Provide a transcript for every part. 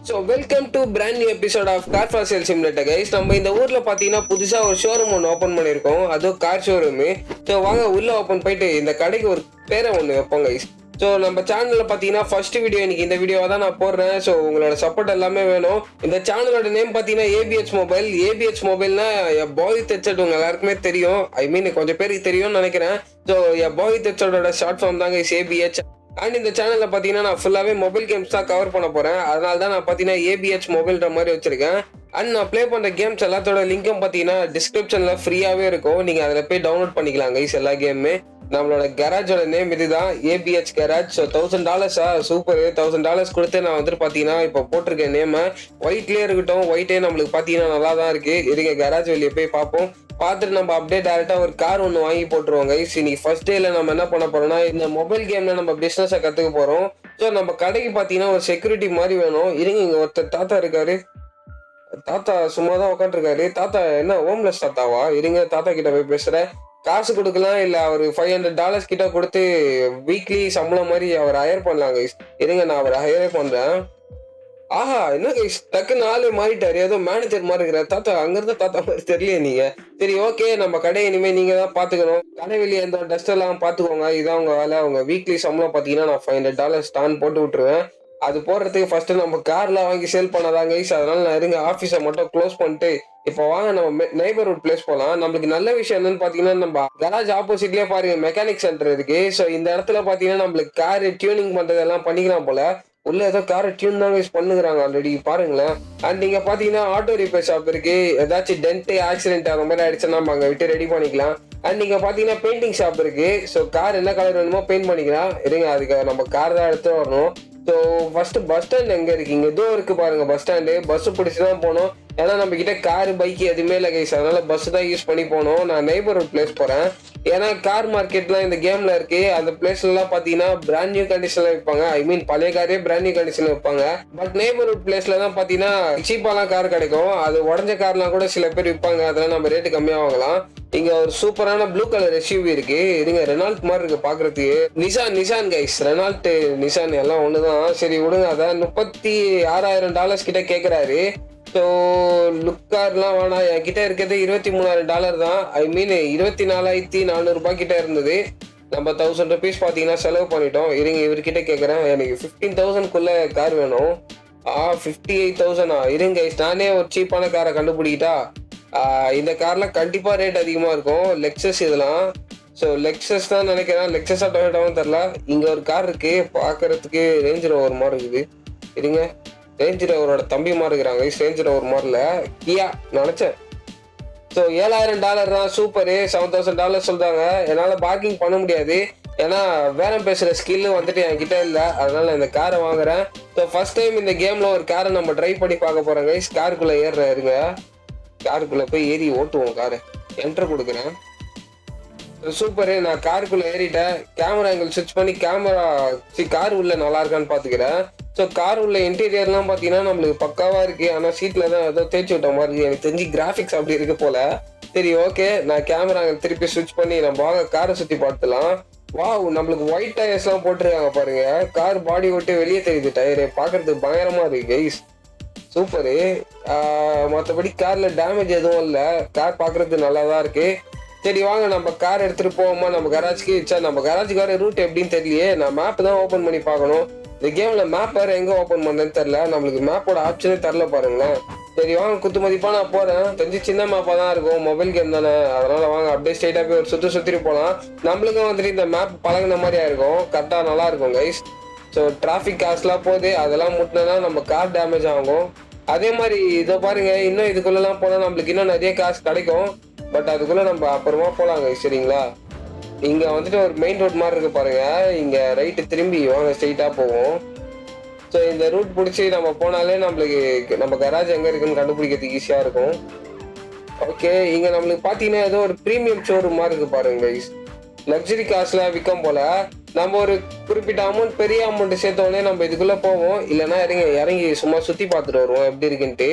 So welcome to brand new episode of car for sale simulator guys. நம்ம இந்த ஊரில் பார்த்தீங்கன்னா புதுசாக ஒரு ஷோரூம் ஒன்று ஓப்பன் பண்ணியிருக்கோம், அதுவும் கார் ஷோரூமு. ஸோ வாங்க உள்ளே ஓப்பன் போயிட்டு இந்த கடைக்கு ஒரு பேரை ஒன்று வைப்போம் கைஸ். ஸோ நம்ம சேனலில் பார்த்தீங்கன்னா ஃபர்ஸ்ட் வீடியோ இன்னைக்கு இந்த வீடியோவை தான் நான் போடுறேன். ஸோ உங்களோட சப்போர்ட் எல்லாமே வேணும். இந்த சேனலோட நேம் பார்த்தீங்கன்னா ஏபிஹெச் மொபைல். ஏபிஹெச் மொபைல்னா பாய் ஹெட்செட் உங்க எல்லாருக்குமே தெரியும். ஐ மீன் கொஞ்சம் பேருக்கு தெரியும்னு நினைக்கிறேன். ஸோ பாய் ஹெட்செட்டோட ஷார்ட் ஃபார்ம் தாங்க ஏபிஹெச். அண்ட் இந்த சேனலில் பார்த்தீங்கன்னா நான் ஃபுல்லாகவே மொபைல் கேம்ஸ் தான் கவர் பண்ண போகிறேன். அதனால தான் நான் பார்த்தீங்கன்னா ஏபிஹெச் மொபைல்ன்ற மாதிரி வச்சிருக்கேன். அண்ட் நான் ப்ளே பண்ணுற கேம்ஸ் எல்லாத்தோட லிங்க்கும் பார்த்தீங்கன்னா டிஸ்கிரிப்ஷனில் ஃப்ரீயாகவே இருக்கும். நீங்கள் அதில் போய் டவுன்லோட் பண்ணிக்கலாம் கைஸ் எல்லா கேமுமே. நம்மளோட கராஜோட நேம் இதுதான், ஏபிஹெச் கராஜ். So $1000 super. $1000 கொடுத்து நான் வந்துட்டு பார்த்தீங்கன்னா இப்போ போட்டிருக்கேன் நேமை. ஒயிட்லேயே இருக்கட்டும், ஒயிட்டே நம்மளுக்கு பார்த்தீங்கன்னா நல்லா தான் இருக்குது. இருங்க கராஜ் வெளியே போய் பார்ப்போம். பார்த்துட்டு நம்ம அப்படியே டேரெக்டாக ஒரு கார் ஒன்று வாங்கி போட்டுருவோம் கைஸ். இன்னைக்கு ஃபர்ஸ்ட் டேல நம்ம என்ன பண்ண போறோம்னா இந்த மொபைல் கேம்ல நம்ம பிஸ்னஸை கற்றுக்க போகிறோம். ஸோ நம்ம கடைக்கு பார்த்தீங்கன்னா ஒரு செக்யூரிட்டி மாதிரி வேணும். இருங்க இங்கே ஒருத்தர் தாத்தா இருக்காரு. தாத்தா சும்மா தான் உட்காந்துருக்காரு. தாத்தா என்ன ஹோம்லெஸ் தாத்தாவா? இருங்க தாத்தா கிட்ட போய் பேசுகிறேன். காசு கொடுக்கலாம், இல்லை அவர் $500 கிட்ட கொடுத்து வீக்லி சம்பளம் மாதிரி அவர் ஹையர் பண்ணலாம் கைஸ். இருங்க நான் அவர் ஹையர் பண்ணுறேன். ஆஹா என்ன கைஸ் டக்குன்னு ஆளு மாறிட்டாரு, ஏதோ மேனேஜர் மாதிரி இருக்கிறார் தாத்தா. அங்கிருந்த தாத்தா மாதிரி தெரியலையே நீங்க. சரி ஓகே, நம்ம கடை இனிமே நீங்க தான் பாத்துக்கணும். கடை வெளியே எந்த டஸ்ட் எல்லாம் பாத்துக்கோங்க. இதான் உங்க வேலை. உங்க வீக்லி சம்பளம் பாத்தீங்கன்னா நான் $500 ஸ்டான் போட்டு விட்டுருவேன். அது போடுறதுக்கு ஃபர்ஸ்ட் நம்ம கார்லாம் வாங்கி சேல் பண்ணாதான் கைஸ். அதனால நான் இருங்க ஆஃபீஸை மட்டும் க்ளோஸ் பண்ணிட்டு இப்போ வாங்க நம்ம நெய்பர்ஹுட் பிளேஸ் போகலாம். நம்மளுக்கு நல்ல விஷயம் என்னன்னு பாத்தீங்கன்னா நம்ம கராஜ் ஆப்போசிட்லயே பாருங்க மெக்கானிக் சென்டர் இருக்கு. ஸோ இந்த இடத்துல பாத்தீங்கன்னா நம்மளுக்கு கார் டியூனிங் பண்றதெல்லாம் பண்ணிக்கலாம் போல. உள்ள ஏதோ காரை டியூன் தான் யூஸ் பண்ணுறாங்க ஆல்ரெடி பாருங்களேன். அண்ட் நீங்க பாத்தீங்கன்னா ஆட்டோ ரிப்பேர் ஷாப் இருக்கு. ஏதாச்சும் டென்ட் ஆக்சிடென்ட் அந்த மாதிரி ஆயிடுச்சுன்னா நம்ம அங்கே விட்டு ரெடி பண்ணிக்கலாம். அண்ட் நீங்க பாத்தீங்கன்னா பெயிண்டிங் ஷாப் இருக்கு. ஸோ கார் என்ன கலர் வேணுமோ பெயிண்ட் பண்ணிக்கலாம். இருங்க அதுக்கு நம்ம கார் தான் எடுத்து வரணும். ஸோ ஃபர்ஸ்ட் பஸ் ஸ்டாண்ட் எங்க இருக்கு? இங்க ஏதோ இருக்கு பாருங்க பஸ் ஸ்டாண்டு. பஸ் பிடிச்சுதான் போகணும். ஏன்னா நம்ம கிட்ட காரு பைக் எதுவுமே இல்லை கைஸ். அதனால பஸ் தான் யூஸ் பண்ணி போகணும். நான் நெய்பர்ஹுட் பிளேஸ் போறேன். ஏன்னா கார் மார்க்கெட்லாம் இந்த கேம்ல இருக்கு. அந்த பிளேஸ்லாம் பாத்தீங்கன்னா பிராண்ட் நியூ கண்டிஷன்ல வைப்பாங்க. ஐ மீன் பழைய காரே பிராண்ட் நியூ கண்டிஷன்ல வைப்பாங்க. பட் நெய்பர்ஹுட் பிளேஸ்ல தான் பாத்தீங்கன்னா சீப்பாலாம் கார் கிடைக்கும். அது உடஞ்ச கார்லாம் கூட சில பேர் விற்பாங்க. அதெல்லாம் நம்ம ரேட்டு கம்மியா வாங்கலாம். இங்க ஒரு சூப்பரான ப்ளூ கலர் எஸ்யூவி இருக்கு. இதுங்க ரெனால்ட் மாதிரி இருக்கு பாக்குறதுக்கு. நிசான் கைஸ், ரெனால்ட் நிசான் எல்லாம் ஒண்ணுதான். சரி விடுங்க. அதான் $36,000 கிட்ட கேக்குறாரு. ஸோ லுக்கார்லாம் வேணாம். என்கிட்ட இருக்கிறது $23,000 தான். ஐ மீன் $24,400 கிட்ட இருந்தது. நம்ம $1,000 பார்த்தீங்கன்னா செலவு பண்ணிட்டோம். இருங்க இவர்கிட்ட கேட்குறேன். எனக்கு 15,000க்குள்ள கார் வேணும். 58,000 இருங்க நானே ஒரு சீப்பான காரை கண்டுபிடிக்கிட்டா. இந்த கார்லாம் கண்டிப்பாக ரேட் அதிகமாக இருக்கும். லெக்ஸஸ் இதெல்லாம். ஸோ லெக்ஸஸ் தான் நினைக்கிறேன். லெக்ஸஸாக டொயோட்டாவும் தெரில. இங்கே ஒரு கார் இருக்கு பார்க்கறதுக்கு ரேஞ்ச் ரோவர் மாதிரி இருக்குது. இருங்க ரேஞ்ச் ரோவரோட தம்பி மாதிரி இருக்கிறாங்க. ரேஞ்ச் ரோவர் மாதிரில கியா நினைச்சேன். ஸோ $7,000 தான். சூப்பரு. $7,000 சொல்றாங்க. என்னால் பார்க்கிங் பண்ண முடியாது. ஏன்னா வேற பேசுகிற ஸ்கில்லு வந்துட்டு என்கிட்ட இல்லை. அதனால இந்த காரை வாங்குறேன். ஸோ ஃபர்ஸ்ட் டைம் இந்த கேமில் ஒரு காரை நம்ம ட்ரைவ் பண்ணி பார்க்க போகிறோம் கைஸ். காருக்குள்ளே ஏறுறேன். இருங்க காருக்குள்ளே போய் ஏறி ஓட்டுவோம். காரை என்டர் கொடுக்குறேன். சூப்பரு. நான் காருக்குள்ளே ஏறிட்டேன். கேமரா ஆங்கிள் ஸ்விட்ச் பண்ணி கார் உள்ள நல்லா இருக்கான்னு பார்த்துக்கிறேன். ஸோ கார் உள்ள இன்டீரியர்லாம் பார்த்தீங்கன்னா நம்மளுக்கு பக்காவாக இருக்குது. ஆனால் சீட்டில் தான் ஏதோ தேய்ச்சி விட்ட மாதிரி இருக்குது. எனக்கு தெரிஞ்சு கிராஃபிக்ஸ் அப்படி இருக்கு போல. சரி ஓகே, நான் கேமரா திருப்பி ஸ்விட்ச் பண்ணி நம்ம வாங்க காரை சுற்றி பார்த்துலாம். நம்மளுக்கு ஒயிட் டயர்ஸ்லாம் போட்டிருக்காங்க பாருங்க. கார் பாடி விட்டு வெளியே தெரியுது டயரு. பார்க்கறதுக்கு பயங்கரமா இருக்கு கைஸ். சூப்பரு. மற்றபடி காரில் டேமேஜ் எதுவும் இல்லை. கார் பார்க்கறதுக்கு நல்லா தான் இருக்கு. சரி வாங்க நம்ம கார் எடுத்துகிட்டு போவோமா நம்ம கராஜ்க்கு. சரி நம்ம கராஜுக்கு வர ரூட் எப்படின்னு தெரியலையே. நான் மேப் தான் ஓப்பன் பண்ணி பார்க்கணும். இந்த கேமில் மேப் வேறு எங்கே ஓப்பன் பண்ணுறேன்னு தெரில. நம்மளுக்கு மேப்போட ஆப்ஷனே தரல பாருங்களேன். சரி வாங்க குத்து மதிப்பாக நான் போகிறேன். தெரிஞ்சு சின்ன மேப்பாக தான் இருக்கும். மொபைல் கேம் தானே. அதனால் வாங்க அப்படியே ஸ்ட்ரைட்டாக போய் ஒரு சுற்றிட்டு போகலாம். நம்மளுக்கும் வந்துட்டு இந்த மேப் பழகின மாதிரியா இருக்கும். கரெக்டாக நல்லா இருக்கும் கைஸ். ஸோ டிராஃபிக் காசுலாம் போகுது. அதெல்லாம் முட்டினா நம்ம கார் டேமேஜ் ஆகும். அதே மாதிரி இதை பாருங்க, இன்னும் இதுக்குள்ளெல்லாம் போனால் நம்மளுக்கு இன்னும் நிறைய காசு கிடைக்கும். பட் அதுக்குள்ளே நம்ம அப்புறமா போகலாம் கைஸ். சரிங்களா? இங்கே வந்துட்டு ஒரு மெயின் ரோட் மாதிரி இருக்கு பாருங்க. இங்கே ரைட்டு திரும்பி வாங்க ஸ்ட்ரெயிட்டாக போவோம். ஸோ இந்த ரூட் பிடிச்சி நம்ம போனாலே நம்மளுக்கு நம்ம கராஜ் எங்கே இருக்குன்னு கண்டுபிடிக்கிறதுக்கு ஈஸியாக இருக்கும். ஓகே, இங்கே நம்மளுக்கு பார்த்தீங்கன்னா ஏதோ ஒரு ப்ரீமியம் ஷோரூம் மாதிரி இருக்கு பாருங்க கைஸ். லக்ஸரி கார்ஸ்ல விற்கும் போல. நம்ம ஒரு குறிப்பிட்ட அமௌண்ட், பெரிய அமௌண்ட் சேர்த்தோடனே நம்ம இதுக்குள்ளே போவோம். இல்லைன்னா இறங்கி சும்மா சுற்றி பார்த்துட்டு வருவோம் எப்படி இருக்குன்ட்டு.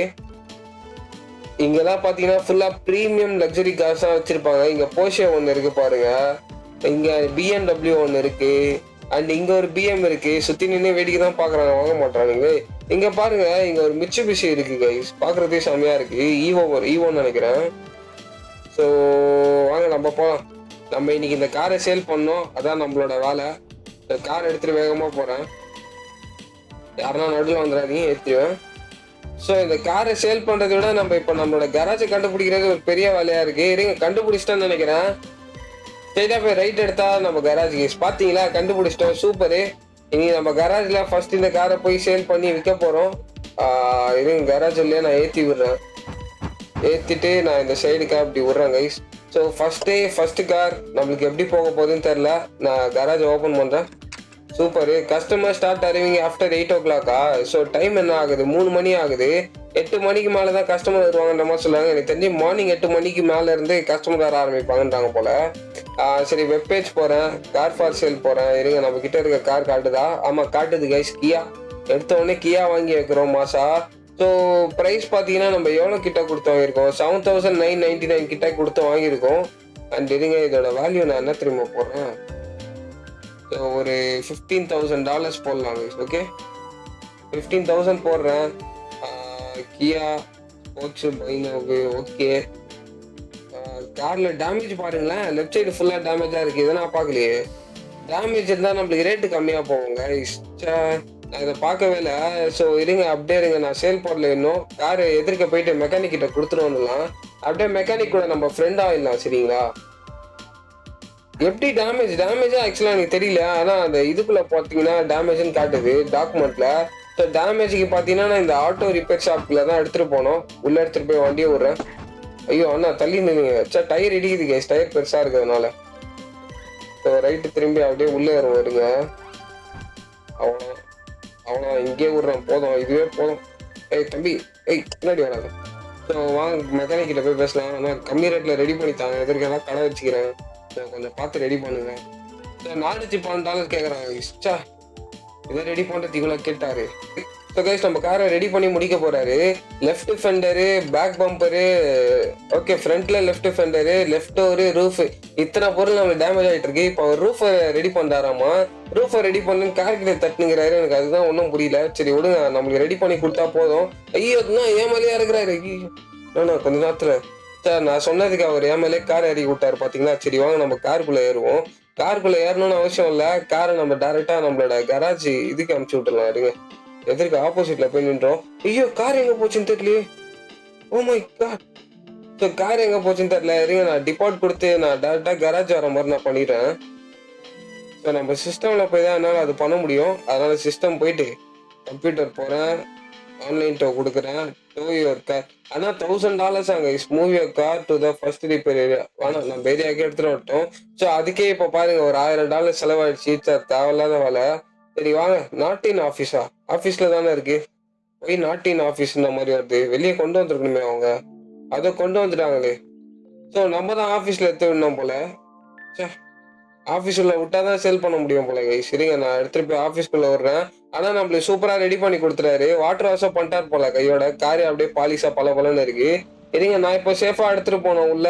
இங்கெல்லாம் பார்த்தீங்கன்னா ஃபுல்லாக ப்ரீமியம் லக்ஸரி கார்ஸாக வச்சுருப்பாங்க. இங்கே போஷே ஒன்று இருக்கு பாருங்க. இங்கே BMW ஒன்று இருக்கு. அண்ட் இங்க ஒரு பிஎம் இருக்கு. சுத்தி நின்று வேடிக்கை தான் பாக்குறாங்க, வாங்க மாட்டானுங்களே. இங்க பாருங்க, இங்க ஒரு மிட்சுபிஷி இருக்கு கைஸ், பாக்குறதே செமையா இருக்கு. ஈவோன்னு நினைக்கிறேன். ஸோ வாங்க நம்ம போகலாம். நம்ம இன்னைக்கு இந்த காரை சேல் பண்ணோம், அதான் நம்மளோட வேலை. இந்த கார் எடுத்துட்டு வேகமா போறேன். யாருன்னா நடுவில் வந்துடாதீங்க, ஏற்றிடுவேன். ஸோ இந்த காரை சேல் பண்றதை விட நம்ம இப்போ நம்மளோட கராஜை கண்டுபிடிக்கிறது ஒரு பெரிய வேலையா இருக்கு. இருங்க, கண்டுபிடிச்சிட்டேன்னு நினைக்கிறேன். ஸ்ட்ரெயிட்டா போய் ரைட் எடுத்தா நம்ம கராஜ் கேஸ். பாத்தீங்களா, கண்டுபிடிச்சிட்டோம். சூப்பரு. இனி நம்ம கராஜ்ல ஃபர்ஸ்ட் இந்த காரை போய் சேல் பண்ணி விற்க போறோம். இருங்க, கராஜ் இல்லையா, நான் ஏற்றி விடுறேன். ஏற்றிட்டு நான் இந்த சைடுக்காக இப்படி விட்றேன் கைஸ். ஸோ ஃபர்ஸ்ட் கார் நம்மளுக்கு எப்படி போக போகுதுன்னு தெரில. நான் கராஜ் ஓப்பன் பண்ணுறேன். Super. Customer start arriving after 8 o'clock. So time என்ன ஆகுது, 3 மணி ஆகுது. 8 மணிக்கு மேலே தான் கஸ்டமர் வருவாங்கன்ற மாதிரி சொல்லுவாங்க. எனக்கு தெரிஞ்சு மார்னிங் 8 மணிக்கு மேலே இருந்து கஸ்டமர் வர ஆரம்பிப்பாங்கன்றாங்க போல. சரி, வெப்பேஜ் போகிறேன், கார் ஃபார் சேல் போகிறேன். இருங்க, நம்ம கிட்ட இருக்க கார் காட்டுதா? ஆமாம், காட்டுது கைஸ். கியா. எடுத்த உடனே கியா வாங்கி வைக்கிறோம் மாசா. ஸோ ப்ரைஸ் பார்த்தீங்கன்னா நம்ம எவ்வளோ கிட்ட கொடுத்து வாங்கியிருக்கோம், 7,999 கிட்ட கொடுத்து வாங்கியிருக்கோம். அண்ட் இருங்க, இதோட வேல்யூ நான் என்ன திரும்ப போடுறேன். ஸோ ஒரு $15,000 போடலாம். ஓகே, 15,000 போடுறேன். கியா ஸ்போர்ட்ஸ் பைனோவு. ஓகே, காரில் டேமேஜ் பாருங்களேன், லெஃப்ட் சைடு ஃபுல்லாக டேமேஜாக இருக்குது. இதை நான் பார்க்கலையே. டேமேஜ் இருந்தால் நம்மளுக்கு ரேட்டு கம்மியாக போவோங்க. நான் இதை பார்க்கவே இல்லை. ஸோ இருங்க, அப்படியே இருங்க, நான் சேல் போடல இன்னும். கார் எதிர்க்க போயிட்டு மெக்கானிக் கிட்ட கொடுத்துருவோம்லாம். அப்படியே மெக்கானிக் கூட நம்ம ஃப்ரெண்ட் ஆகிடலாம். சரிங்களா? எப்படி டேமேஜா ஆக்சுவலாக எனக்கு தெரியல. ஆனால் அந்த இதுக்குள்ளே பார்த்தீங்கன்னா டேமேஜ்னு காட்டுது டாக்குமெண்ட்ல. ஸோ டேமேஜுக்கு பார்த்தீங்கன்னா நான் இந்த ஆட்டோ ரிப்பேர் ஷாப்பில் தான் எடுத்துகிட்டு போனோம். உள்ளே எடுத்துகிட்டு போய் வண்டியை விட்றேன். ஐயோ அண்ணா, தள்ளி நின்றுங்க. டயர் இடிக்குது கேஸ், டயர் பெருசாக இருக்கிறதுனால. ஸோ ரைட்டு திரும்பி அப்படியே உள்ளே வரும். வருங்க, அவ்வளோ இங்கே விட்றேன். போதும், இதுவே போதும். தம்பி, பின்னாடி வராது. ஸோ வாங்க, மெக்கானிக் கிட்ட போய் பேசலாம். ஆனால் கம்மி ரேட்டில் ரெடி பண்ணித்தாங்க. எதற்கெல்லாம் கடை வச்சுக்கிறேன். கொஞ்சம் பார்த்து ரெடி பண்ணுங்க. $412 கேட்குறாங்க. இதை ரெடி பண்ணுறதுக்கு இவ்வளோ கேட்டாரு. ஸோ கைஸ், நம்ம காரை ரெடி பண்ணி முடிக்க போறாரு. லெஃப்ட் ஃபெண்டரு, பேக் பம்பரு, ஓகே, ஃப்ரண்ட்ல லெஃப்ட் ஃபெண்டரு, லெஃப்ட் டோரு, ரூஃப், இத்தனை பொருள் நம்ம டேமேஜ் ஆகிட்டு இருக்கு. இப்போ ரூஃபை ரெடி பண்ணுறாராமா. ரூஃபை ரெடி பண்ணு கார் கிட்ட தட்டுங்கிறாரு. எனக்கு அதுதான் ஒன்றும் புரியல. சரி விடுங்க, நம்மளுக்கு ரெடி பண்ணி கொடுத்தா போதும். ஐயோ, அதுதான் ஏமாலியா இருக்கிறாரு. கொஞ்ச நேரத்தில் சார் நான் சொன்னதுக்கு அவர் ஏமாலே கார் ஏறி விட்டாரு பார்த்தீங்களா. சரி வாங்க, நம்ம காருக்குள்ளே ஏறுவோம். காருக்குள்ளே ஏறணும்னு அவசியம் இல்லை. காரை நம்ம டேரெக்டாக நம்மளோட கராஜ் இதுக்கு அனுப்பிச்சி விட்டுலாம். இருங்க, எதற்கு ஆப்போசிட்ல போய் நின்றோம். ஐயோ, கார் எங்க போச்சுன்னு தெரியலையே. Oh my god. So car எங்க போச்சுன்னு தெரியல. இருங்க, நான் டிபார்ட் கொடுத்து நான் டேரெக்டாக கராஜ் வர மாதிரி நான் பண்ணிடுறேன். ஸோ நம்ம சிஸ்டம்ல போய் தான் என்னால் அது பண்ண முடியும். அதனால சிஸ்டம் போயிட்டு கம்ப்யூட்டர் போகிறேன், ஆன்லைன் டோ கொடுக்குறேன். To your car. ஆனால் $1,000 அங்கே move your car to the first repair area. வேணாம், நம்ம ஏரியாவுக்கு எடுத்துகிட்டு வரட்டும். ஸோ அதுக்கே இப்போ பாருங்க, ஒரு $1,000 செலவாயிடுச்சு. சார் தேவையில்லாத வேலை. சரி வாங்க, நாட் இன் ஆஃபீஸா? ஆஃபீஸில் தானே இருக்கு. போய் நாட் இன் ஆஃபீஸ் இந்த மாதிரி வருது. வெளியே கொண்டு வந்துருக்கணுமே அவங்க. அதை கொண்டு வந்துட்டாங்களே. ஸோ நம்ம தான் ஆஃபீஸில் எடுத்து விடணும் போல. சே, ஆஃபீஸுக்குள்ள விட்டாதான் சேல் பண்ண முடியும் போல கைஸ். சரிங்க, நான் எடுத்துட்டு போய் ஆஃபீஸ்க்குள்ள விடுறேன். ஆனால் நம்மளுக்கு சூப்பராக ரெடி பண்ணி கொடுத்துறாரு. வாட்டர் வாஷாக பண்ணிட்டார் போல. கையோட காரு அப்படியே பாலிஷா பலன்னு இருக்கு. சரிங்க, நான் இப்போ சேஃபாக எடுத்துட்டு போனோம் உள்ள.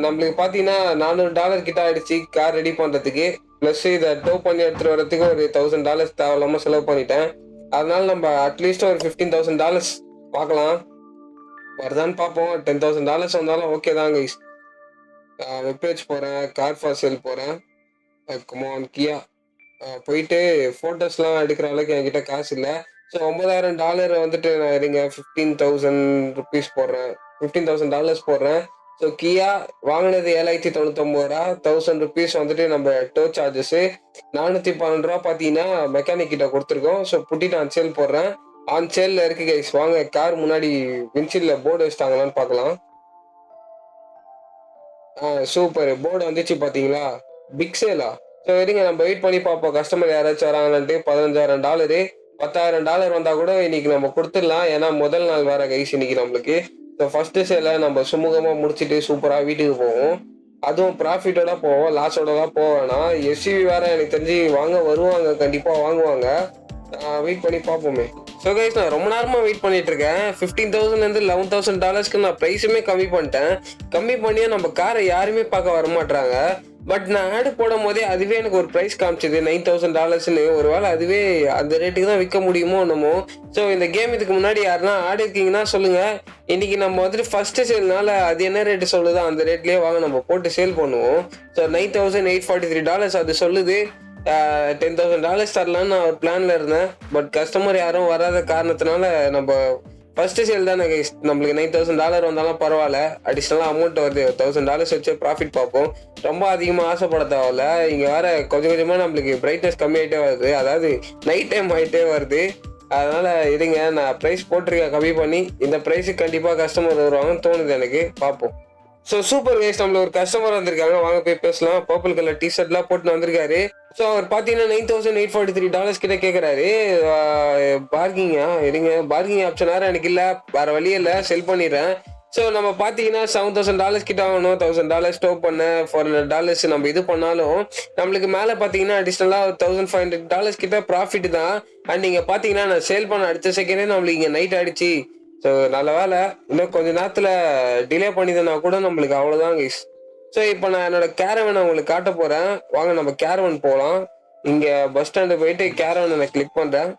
நம்மளுக்கு பார்த்தீங்கன்னா $400 கிட்ட ஆயிடுச்சு கார் ரெடி பண்ணுறதுக்கு. ப்ளஸ் இதை டோ பண்ணி எடுத்துட்டு வரதுக்கு ஒரு $1,000 தேவையில்லாமல் செலவு பண்ணிட்டேன். அதனால நம்ம அட்லீஸ்ட் ஒரு $15,000 பார்க்கலாம். வருதான்னு பார்ப்போம். $10,000 வந்தாலும் ஓகே தான் கைஸ். வெப்பேஜ் போகிறேன், கார் ஃபார் சேல் போகிறேன். கமான் கியா. போயிட்டு ஃபோட்டோஸ்லாம் எடுக்கிற அளவுக்கு என்கிட்ட காசு இல்லை. ஸோ $9,000 வந்துட்டு நான் இருங்க $15,000 போடுறேன், $15,000 போடுறேன். ஸோ கியா வாங்கினது $7,990, $1,000 வந்துட்டு நம்ம டோ சார்ஜஸ். $412 பார்த்தீங்கன்னா மெக்கானிக் கிட்ட கொடுத்துருக்கோம். ஸோ புட்டி நான் சேல் போடுறேன். ஆன் சேலில் இருக்கு கைஸ். வாங்க, கார் முன்னாடி வின்சீல்டில் போர்டு வச்சிட்டாங்களான்னு பார்க்கலாம். சூப்பர், போர்டு வந்துச்சு பார்த்தீங்களா. பிக் சேலா? ஸோ இருங்க, நம்ம வெயிட் பண்ணி பார்ப்போம். கஸ்டமர் யாராச்சும் வராங்கன்ட்டு. $15,000, $10,000 வந்தால் கூட இன்னைக்கு நம்ம கொடுத்துடலாம். ஏன்னா முதல் நாள் வேற கைஸ் இன்னைக்கு நம்மளுக்கு. ஸோ ஃபர்ஸ்ட் சேலை நம்ம சுமூகமாக முடிச்சுட்டு சூப்பராக வீட்டுக்கு போவோம். அதுவும் ப்ராஃபிட்டோட போவோம், லாஸோட தான் போவேன்னா. எஸ்யூவி வேற எனக்கு தெரிஞ்சு வருவாங்க, கண்டிப்பாக வாங்குவாங்க. வெயிட் பண்ணி பார்ப்போமே. ஸோ கைஸ், நான் ரொம்ப நேரமாக வெயிட் பண்ணிட்டு இருக்கேன். $15,000 $11,000 நான் ப்ரைஸுமே கம்மி பண்ணிட்டேன். கம்மி பண்ணியே நம்ம காரை யாருமே பார்க்க வரமாட்டாங்க. பட் நான் ஆடு போடும் போதே அதுவே எனக்கு ஒரு ப்ரைஸ் காமிச்சது $9,000. ஒரு வேளை அதுவே அந்த ரேட்டுக்கு தான் விற்க முடியுமோ என்னமோ. ஸோ இந்த கேம் இதுக்கு முன்னாடி யாருன்னா ஆடு இருக்கீங்கன்னா சொல்லுங்க. இன்னைக்கு நம்ம வந்துட்டு ஃபர்ஸ்ட் சேல்னால அது என்ன ரேட்டு சொல்லுதோ அந்த ரேட்லயே வாங்க நம்ம போட்டு சேல் பண்ணுவோம். ஸோ $9,843 அது சொல்லுது. $10,000 தரலான்னு நான் ஒரு பிளான்ல இருந்தேன். பட் கஸ்டமர் யாரும் வராத காரணத்தினால நம்ம ஃபர்ஸ்ட் சேல் தானே கைஸ், நம்மளுக்கு $9,000 வந்தாலும் பரவாயில்ல. அடிஷ்னலாக அமௌண்ட் வருது, $1,000 வச்சு ப்ராஃபிட் பார்ப்போம். ரொம்ப அதிகமாக ஆசைப்பட தேவையில்ல. இங்கே வேற கொஞ்சம் கொஞ்சமாக நம்மளுக்கு பிரைட்னஸ் கம்மியாயிட்டே வருது, அதாவது நைட் டைம் ஆகிட்டே வருது. அதனால இருங்க, நான் ப்ரைஸ் போட்டிருக்கேன் கம்மி பண்ணி. இந்த ப்ரைஸுக்கு கண்டிப்பாக கஸ்டமர் வருவாங்கன்னு தோணுது எனக்கு, பார்ப்போம். ஸோ சூப்பர் கைஸ், நம்மள ஒரு கஸ்டமர் வந்திருக்காங்க, வாங்க போய் பேசலாம். பர்பிள் கலர் டிஷர்ட்லாம் போட்டு வந்திருக்காரு. ஸோ அவர் பார்த்தீங்கன்னா $9,843 கிட்ட கேட்குறாரு. பார்க்கிங்கா இருங்க, பார்க்கிங் ஆப்ஷன் வேறு எனக்கு இல்லை, வேறு வழியே இல்லை, செல் பண்ணிடுறேன். ஸோ நம்ம பார்த்தீங்கன்னா $7,000 கிட்ட ஆகணும். $1,000 ஸ்டோப் பண்ண $400 நம்ம இது பண்ணாலும் நம்மளுக்கு மேலே பார்த்தீங்கன்னா அடிஷ்னலாக $1,500 கிட்ட ப்ராஃபிட் தான். அண்ட் நீங்கள் பார்த்தீங்கன்னா நான் சேல் பண்ண அடுத்த செகண்டே நம்மளுக்கு இங்கே நைட் ஆகிடுச்சு. ஸோ நல்ல வேலை, இன்னும் கொஞ்சம் நேரத்தில் டிலே பண்ணிதுன்னா கூட நம்மளுக்கு அவ்வளோதான் கைஸ். ஸோ இப்போ நான் என்னோட கேரவனை உங்களுக்கு காட்ட போகிறேன், வாங்க நம்ம கேரவன் போகலாம். இங்கே பஸ் ஸ்டாண்டு போயிட்டு கேரவனை நான் கிளிக் பண்ணுறேன்.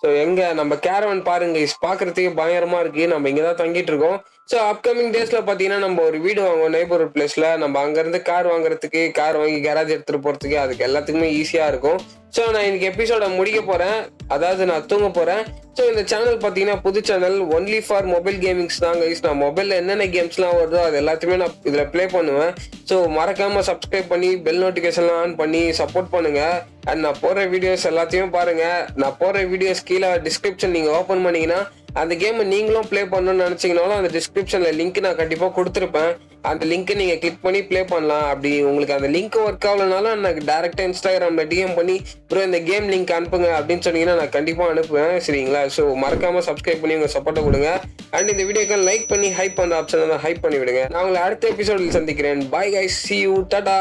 ஸோ எங்க நம்ம கேரவன் பாருங்க, பார்க்கறதுக்கு பயங்கரமா இருக்கு. நம்ம இங்கே தான் தங்கிட்டு இருக்கோம். ஸோ அப்கமிங் டேஸ்ல பார்த்தீங்கன்னா நம்ம ஒரு வீடு வாங்குவோம் நெய்பர்ஹுட் பிளேஸ்ல. நம்ம அங்கேருந்து கார் வாங்குறதுக்கு, கார் வாங்கி கேரேஜ் எடுத்துட்டு போறதுக்கு, அதுக்கு எல்லாத்துக்குமே ஈஸியா இருக்கும். ஸோ நான் இன்னைக்கு எபிசோட முடிக்க போறேன், அதாவது நான் தூங்க போறேன். ஸோ இந்த சேனல் பார்த்தீங்கன்னா புது channel, only for mobile gamings தான் கைஸ். நான் மொபைலில் என்னென்ன கேம்ஸ்லாம் வருதோ அது எல்லாத்தையுமே நான் இதில் ப்ளே பண்ணுவேன். ஸோ மறக்காம சப்ஸ்கிரைப் பண்ணி பெல் நோட்டிஃபிகேஷன்லாம் ஆன் பண்ணி சப்போர்ட் பண்ணுங்க. அண்ட் நான் போடுற வீடியோஸ் எல்லாத்தையும் பாருங்க. நான் போடுற வீடியோஸ் கீழே டிஸ்கிரிப்ஷன் நீங்கள் ஓப்பன் பண்ணீங்கன்னா அந்த கேமை நீங்களும் ப்ளே பண்ணணும்னு நினச்சிங்கனாலும் அந்த டிஸ்கிரிப்ஷனில் லிங்க் நான் கண்டிப்பாக கொடுத்துருப்பேன். அந்த லிங்க்கை நீங்கள் கிளிக் பண்ணி ப்ளே பண்ணலாம். அப்படி உங்களுக்கு அந்த லிங்க் ஒர்க் ஆகலனாலும் எனக்கு டேரெக்டாக இன்ஸ்டாகிராமில் டிஎம் பண்ணி ப்ரோ இந்த கேம் லிங்க் அனுப்புங்க அப்படின்னு சொன்னீங்கன்னா நான் கண்டிப்பாக அனுப்புவேன், சரிங்களா? ஸோ மறக்காமல் சப்ஸ்கிரைப் பண்ணி உங்கள் சப்போர்ட்டை கொடுங்க. அண்ட் இந்த வீடியோக்கு லைக் பண்ணி ஹைப் பண்ணுற ஆப்ஷனை தான் ஹைப் பண்ணி விடுங்க. நான் உங்களை அடுத்த எபிசோடில் சந்திக்கிறேன். Bye guys, see you, Tata.